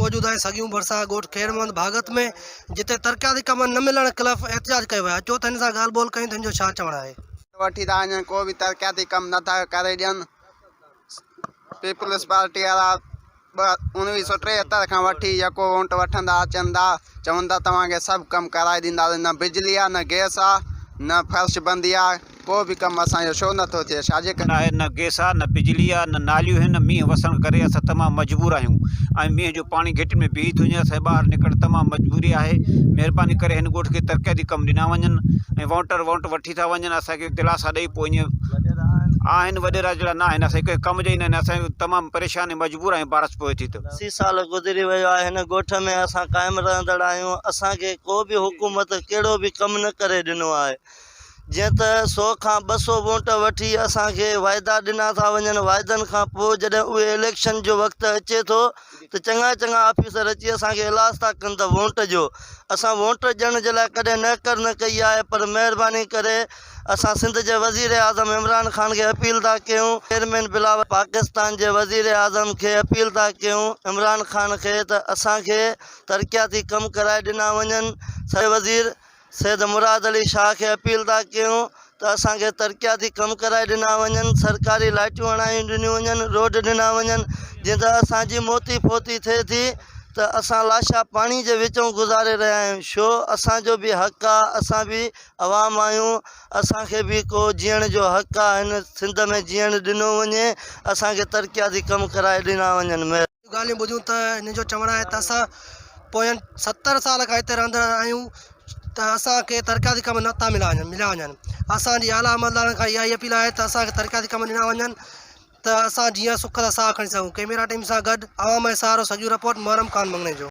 मौजूद है सगियूं भरसा गोठ खैरमंद भागत में जिते तरक्याती कम न मिलण खिलाफ़ एहतजाज कयो आहे। अचो त हिन सां ॻाल्हि ॿोल कयूं त हिन जो छा चवणु आहे। वठी था वञनि, को बि तरक्याती कम नथा करे ॾियनि। पीपल्स पार्टी वारा 1973 खां वठी यको वोट वठंदा अचनि था, चवनि था तव्हांखे सभु कमु कराए ॾींदासीं। न बिजली आहे, न गैस आहे, न फर्श बंदी आहे, को बि कमु असांजो छो नथो थिए? छाजे करे आहे? न गैस आहे, न बिजली आहे, न नालियूं आहिनि। मींहुं वसण करे असां तमामु मजबूर आहियूं ऐं मींहं जो पाणी घिट में बीह थो वञे। असां ॿाहिरि निकिरण तमामु मजबूरी आहे। महिरबानी करे हिन ॻोठ खे तरक्याती कमु ॾिना वञनि ऐं वोट वठी था वञनि। असांखे दिलासा ॾेई पोइ ईअं आहिनि वॾेरा जहिड़ा न आहिनि। असां कंहिं कम जा ई न आहिनि। असां तमामु परेशान ऐं मजबूर आहियूं। बारिश पए थी त 80 साल गुज़री वियो आहे। हिन ॻोठ में असां क़ाइमु रहंदड़ आहियूं। असांखे को बि हुकूमत कहिड़ो बि कमु न करे ॾिनो आहे। जीअं त 100 खां 200 वोट वठी असांखे वाइदा ॾिना था वञनि। वाइदनि खां पोइ जॾहिं उहे इलेक्शन जो वक़्तु अचे थो त चङा ऑफिसर अची असांखे इलाज था कनि त वोट जो। असां वोट ॾियण जे लाइ कॾहिं न कई आहे, पर महिरबानी करे असां सिंध जे वज़ीर आज़म इमरान ख़ान खे अपील था कयूं। चेयरमैन बिलावल पाकिस्तान जे वज़ीर आज़म खे अपील था कयूं, इमरान ख़ान खे, त असांखे तरक्याती कमु कराए ॾिना वञनि। सर वज़ीर सैद मुराद अली शाह खे अपील था कयूं त असांखे तरक्याती कमु कराए ॾिना वञनि। सरकारी लाइटियूं हणायूं ॾिनियूं वञनि, रोड ॾिना वञनि। जीअं त असांजी मोती फोती थिए थी त असां लाशा पाणी जे विचूं गुज़ारे रहिया आहियूं। छो? असांजो बि हक़ु आहे, असां बि अवाम आहियूं। असांखे बि को जीअण जो हक़ु आहे। हिन सिंध में जीअण ॾिनो वञे, असांखे तरक्याती कमु कराए ॾिना वञनि। ॻाल्हियूं ॿुधियूं त हिन जो चवणु आहे त असां पोयनि 70 साल खां हिते रहंदड़ आहियूं त असांखे तरक्याती कम नथा मिलिया वञनि। असांजी आला अमलदारनि खां इहा ई अपील आहे त असांखे तरक्याती कम ॾिना वञनि त असां जीअं सुख सां साह खणी सघूं। कैमरा टीम सां गॾु आवाम जो सहारो, सॼो रिपोर्ट मुहर्रम ख़ान मंगने जो।